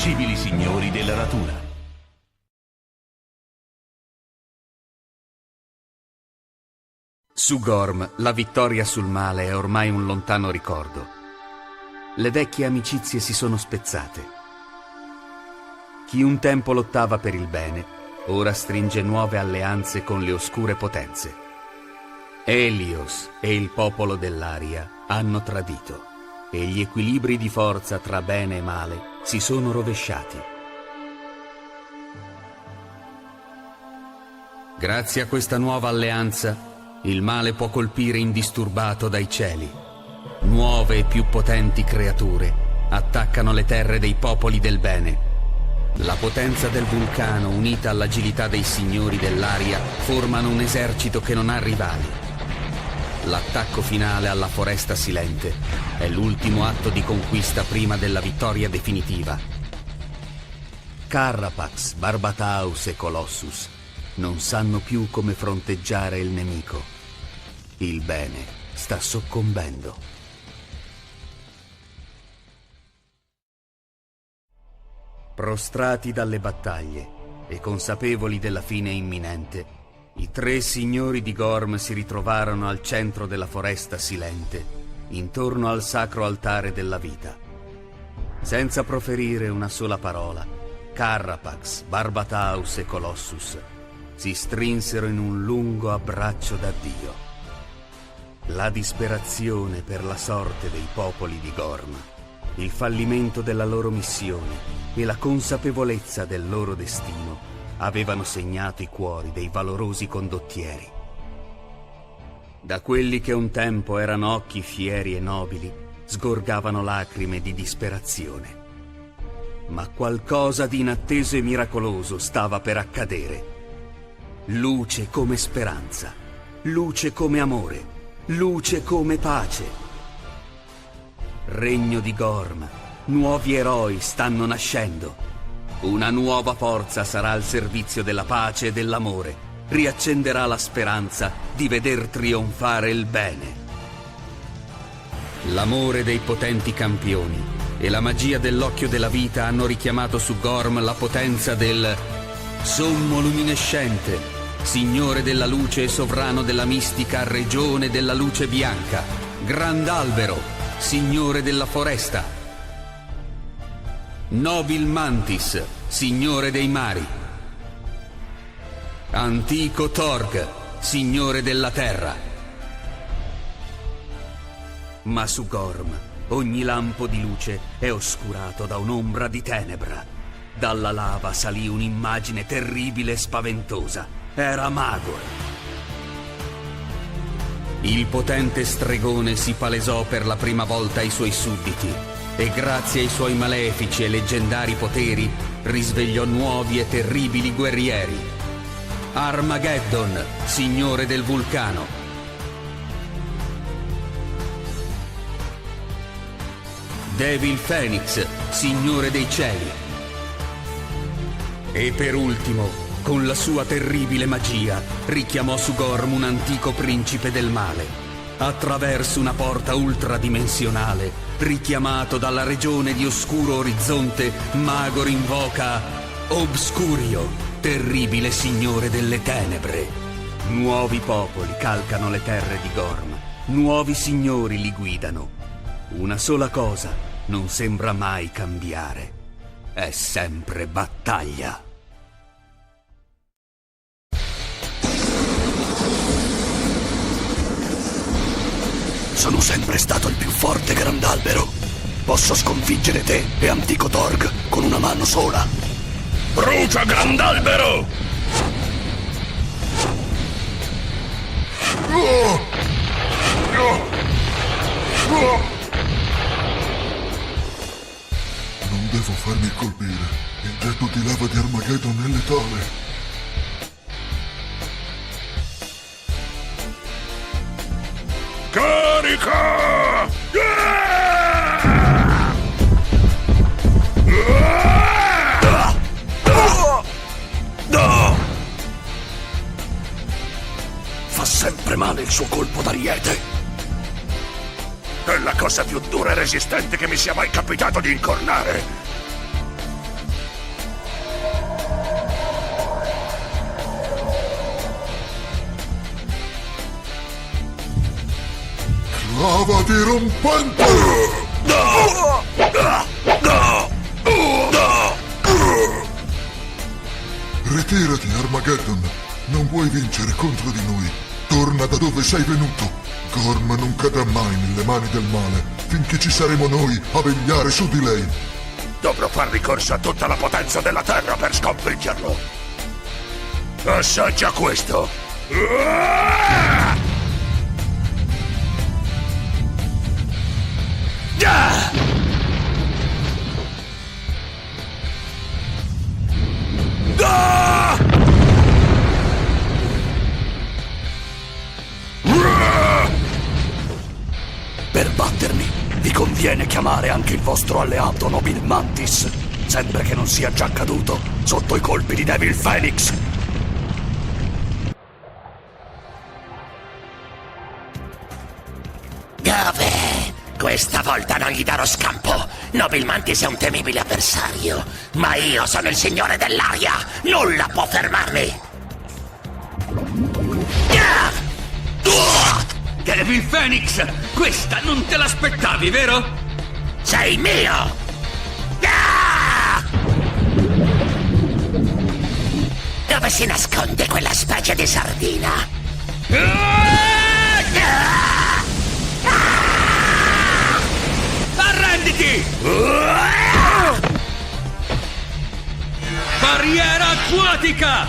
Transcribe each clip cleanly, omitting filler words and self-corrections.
invincibili signori della natura. Su Gorm, la vittoria sul male è ormai un lontano ricordo. Le vecchie amicizie si sono spezzate. Chi un tempo lottava per il bene, ora stringe nuove alleanze con le oscure potenze. Helios e il popolo dell'aria hanno tradito e gli equilibri di forza tra bene e male si sono rovesciati. Grazie a questa nuova alleanza, il male può colpire indisturbato dai cieli. Nuove e più potenti creature attaccano le terre dei popoli del bene. La potenza del vulcano, unita all'agilità dei signori dell'aria, formano un esercito che non ha rivali. L'attacco finale alla foresta silente è l'ultimo atto di conquista prima della vittoria definitiva. Carrapax, Barbataus e Colossus non sanno più come fronteggiare il nemico. Il bene sta soccombendo. Prostrati dalle battaglie e consapevoli della fine imminente, i tre signori di Gorm si ritrovarono al centro della foresta silente, intorno al sacro altare della vita. Senza proferire una sola parola, Carrapax, Barbataus e Colossus si strinsero in un lungo abbraccio d'addio. La disperazione per la sorte dei popoli di Gorm, il fallimento della loro missione e la consapevolezza del loro destino avevano segnato i cuori dei valorosi condottieri. Da quelli che un tempo erano occhi fieri e nobili, sgorgavano lacrime di disperazione. Ma qualcosa di inatteso e miracoloso stava per accadere. Luce come speranza, luce come amore, luce come pace. Regno di Gorm, nuovi eroi stanno nascendo. Una nuova forza sarà al servizio della pace e dell'amore. Riaccenderà la speranza di veder trionfare il bene. L'amore dei potenti campioni e la magia dell'occhio della vita hanno richiamato su Gorm la potenza del Sommo Luminescente, Signore della luce e sovrano della mistica regione della luce bianca, Grandalbero, Signore della foresta, Nobil Mantis, Signore dei mari, Antico Torg, Signore della terra. Ma su Gorm ogni lampo di luce è oscurato da un'ombra di tenebra. Dalla lava salì un'immagine terribile e spaventosa. Era Magor. Il potente stregone si palesò per la prima volta ai suoi sudditi e grazie ai suoi malefici e leggendari poteri risvegliò nuovi e terribili guerrieri. Armageddon, signore del vulcano. Devil Phoenix, signore dei cieli. E per ultimo, con la sua terribile magia, richiamò su Gorm un antico principe del male. Attraverso una porta ultradimensionale, richiamato dalla regione di oscuro orizzonte, Magor invoca Obscurio, terribile signore delle tenebre. Nuovi popoli calcano le terre di Gorm, nuovi signori li guidano. Una sola cosa non sembra mai cambiare: è sempre battaglia. Sono sempre stato il più forte, Grandalbero. Posso sconfiggere te e Antico Torg con una mano sola. Brucia, Grandalbero! Non devo farmi colpire. Il getto di lava di Armageddon è letale. Carica! Fa sempre male il suo colpo d'ariete. È la cosa più dura e resistente che mi sia mai capitato di incornare. Lava dirompente! Ritirati, Armageddon. Non puoi vincere contro di noi. Torna da dove sei venuto. Gorm non cadrà mai nelle mani del male, finché ci saremo noi a vegliare su di lei. Dovrò far ricorso a tutta la potenza della terra per sconfiggerlo. Assaggia questo. Per battermi, vi conviene chiamare anche il vostro alleato Nobil Mantis, sempre che non sia già caduto sotto i colpi di Devil Phoenix. Dove? Questa volta non gli darò scampo. Nobil Mantis è un temibile avversario, ma io sono il signore dell'aria. Nulla può fermarmi. Devil Phoenix! Questa non te l'aspettavi, vero? Sei mio! Dove si nasconde quella specie di sardina? Arrenditi! Barriera acquatica!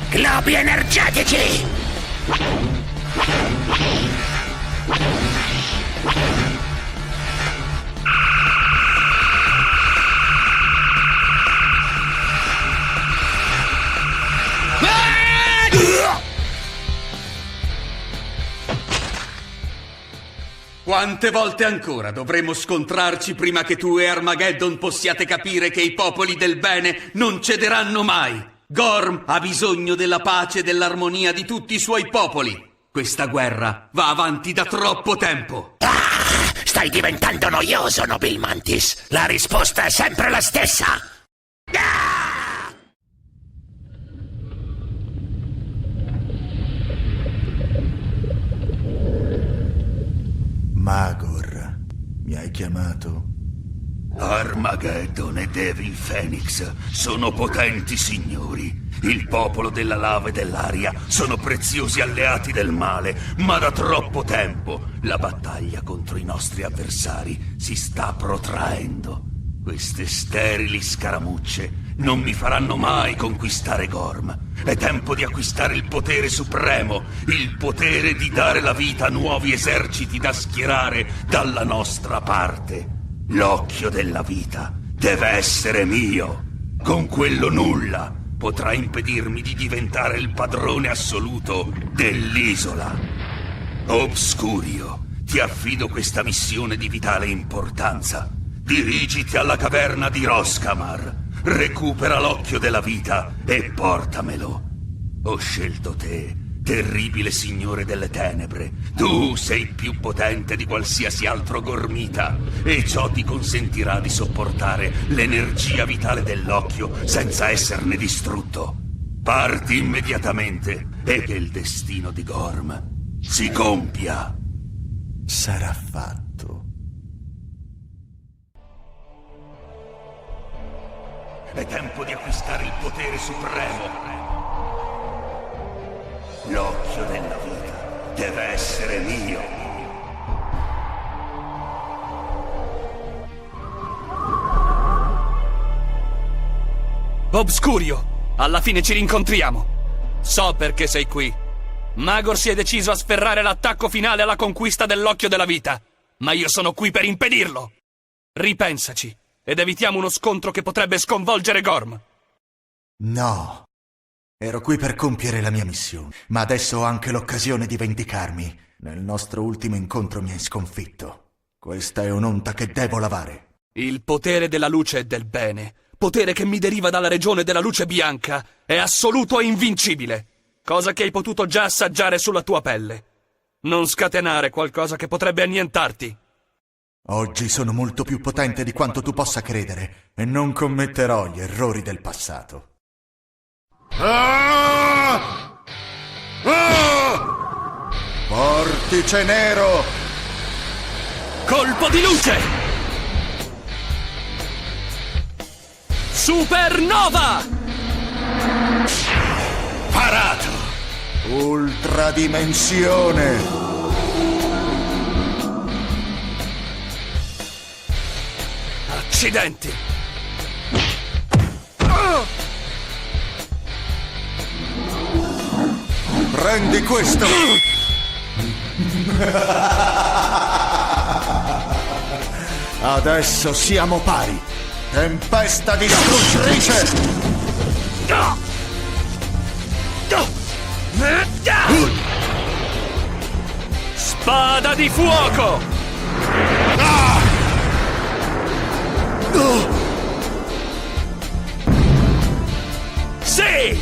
Globi energetici! Quante volte ancora dovremo scontrarci prima che tu e Armageddon possiate capire che i popoli del bene non cederanno mai? Gorm ha bisogno della pace e dell'armonia di tutti i suoi popoli. Questa guerra va avanti da troppo tempo. Stai diventando noioso, Nobil Mantis. La risposta è sempre la stessa. Magor, mi hai chiamato? Armageddon e Devil Phoenix sono potenti signori. Il popolo della lava e dell'aria sono preziosi alleati del male, ma da troppo tempo la battaglia contro i nostri avversari si sta protraendo. Queste sterili scaramucce non mi faranno mai conquistare Gorm. È tempo di acquistare il potere supremo, il potere di dare la vita a nuovi eserciti da schierare dalla nostra parte. L'occhio della vita deve essere mio. Con quello nulla potrà impedirmi di diventare il padrone assoluto dell'isola. Obscurio, ti affido questa missione di vitale importanza. Dirigiti alla caverna di Roskamar. Recupera l'occhio della vita e portamelo. Ho scelto te, terribile signore delle tenebre. Tu sei più potente di qualsiasi altro gormita e ciò ti consentirà di sopportare l'energia vitale dell'occhio senza esserne distrutto. Parti immediatamente e che il destino di Gorm si compia. Sarà fatto. È tempo di acquistare il potere supremo. L'occhio della vita deve essere mio. Obscurio, alla fine ci rincontriamo. So perché sei qui. Magor si è deciso a sferrare l'attacco finale alla conquista dell'occhio della vita, ma io sono qui per impedirlo. Ripensaci ed evitiamo uno scontro che potrebbe sconvolgere Gorm. No. Ero qui per compiere la mia missione, ma adesso ho anche l'occasione di vendicarmi. Nel nostro ultimo incontro mi hai sconfitto. Questa è un'onta che devo lavare. Il potere della luce e del bene, potere che mi deriva dalla regione della luce bianca, è assoluto e invincibile, cosa che hai potuto già assaggiare sulla tua pelle. Non scatenare qualcosa che potrebbe annientarti. Oggi sono molto più potente di quanto tu possa credere e non commetterò gli errori del passato. Vortice nero! Colpo di luce! Supernova! Parato! Ultradimensione! Accidenti! Prendi questo! Adesso siamo pari! Tempesta distruttrice! Spada di fuoco! Sì!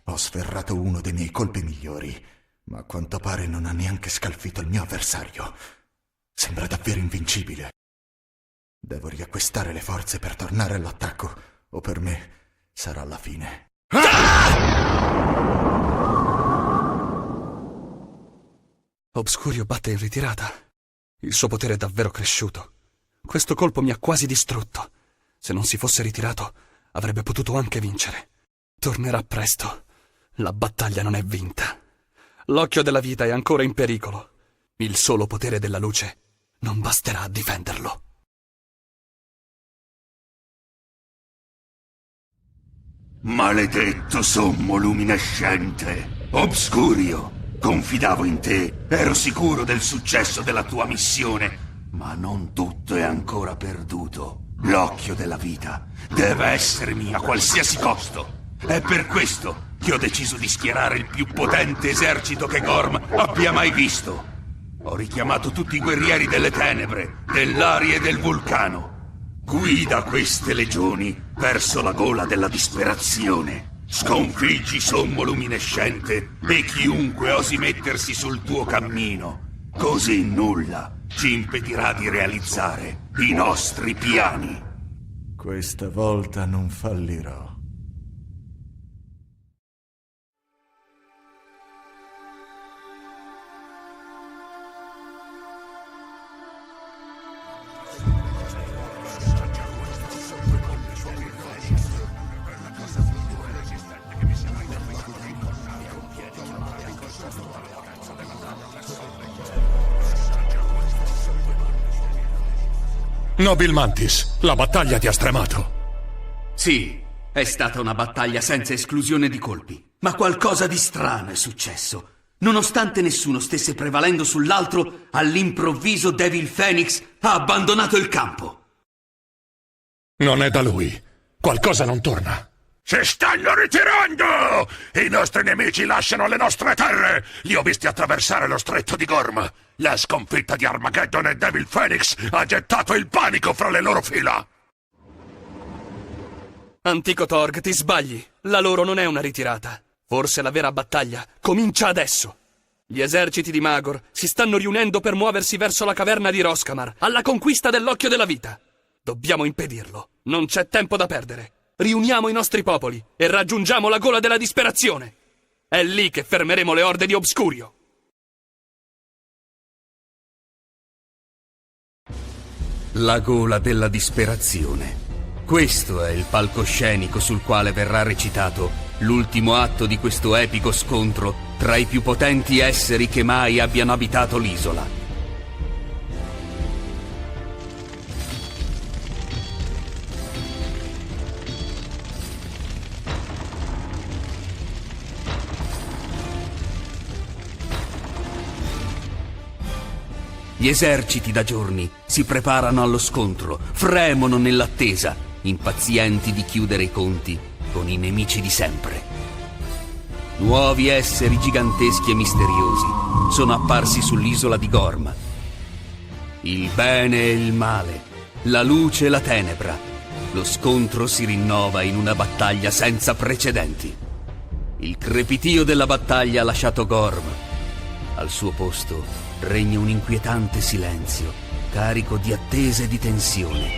Ho sferrato uno dei miei colpi migliori, ma a quanto pare non ha neanche scalfito il mio avversario. Sembra davvero invincibile. Devo riacquistare le forze per tornare all'attacco, o per me sarà la fine. Obscurio batte in ritirata. Il suo potere è davvero cresciuto. Questo colpo mi ha quasi distrutto. Se non si fosse ritirato, avrebbe potuto anche vincere. Tornerà presto. La battaglia non è vinta. L'occhio della vita è ancora in pericolo. Il solo potere della luce non basterà a difenderlo. Maledetto sommo luminescente! Obscurio! Confidavo in te, ero sicuro del successo della tua missione, ma non tutto è ancora perduto. L'occhio della vita deve essermi a qualsiasi costo. È per questo che ho deciso di schierare il più potente esercito che Gorm abbia mai visto. Ho richiamato tutti i guerrieri delle tenebre, dell'aria e del vulcano. Guida queste legioni verso la gola della disperazione. Sconfiggi sommo luminescente e chiunque osi mettersi sul tuo cammino. Così nulla ci impedirà di realizzare i nostri piani. Questa volta non fallirò. Nobil Mantis, la battaglia ti ha stremato. Sì, è stata una battaglia senza esclusione di colpi. Ma qualcosa di strano è successo. Nonostante nessuno stesse prevalendo sull'altro, all'improvviso Devil Phoenix ha abbandonato il campo. Non è da lui. Qualcosa non torna. Si stanno ritirando! I nostri nemici lasciano le nostre terre! Li ho visti attraversare lo stretto di Gorm. La sconfitta di Armageddon e Devil Phoenix ha gettato il panico fra le loro fila! Antico Torg, ti sbagli. La loro non è una ritirata. Forse la vera battaglia comincia adesso. Gli eserciti di Magor si stanno riunendo per muoversi verso la caverna di Roskamar, alla conquista dell'Occhio della Vita. Dobbiamo impedirlo. Non c'è tempo da perdere. Riuniamo i nostri popoli e raggiungiamo la gola della disperazione. È lì che fermeremo le orde di Obscurio. La gola della disperazione. Questo è il palcoscenico sul quale verrà recitato l'ultimo atto di questo epico scontro tra i più potenti esseri che mai abbiano abitato l'isola. Gli eserciti da giorni si preparano allo scontro, fremono nell'attesa, impazienti di chiudere i conti con i nemici di sempre. Nuovi esseri giganteschi e misteriosi sono apparsi sull'isola di Gorm. Il bene e il male, la luce e la tenebra. Lo scontro si rinnova in una battaglia senza precedenti. Il crepitio della battaglia ha lasciato Gorm. Al suo posto regna un inquietante silenzio, carico di attesa e di tensione.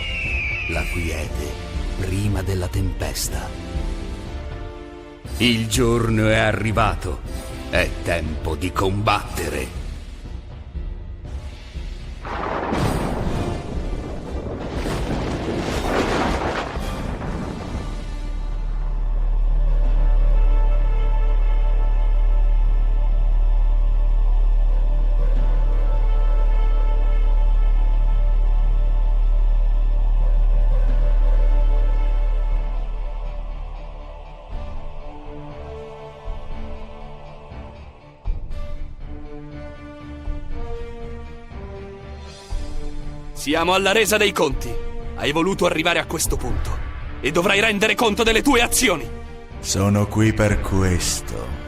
La quiete prima della tempesta. Il giorno è arrivato. È tempo di combattere. Siamo alla resa dei conti. Hai voluto arrivare a questo punto e dovrai rendere conto delle tue azioni. Sono qui per questo.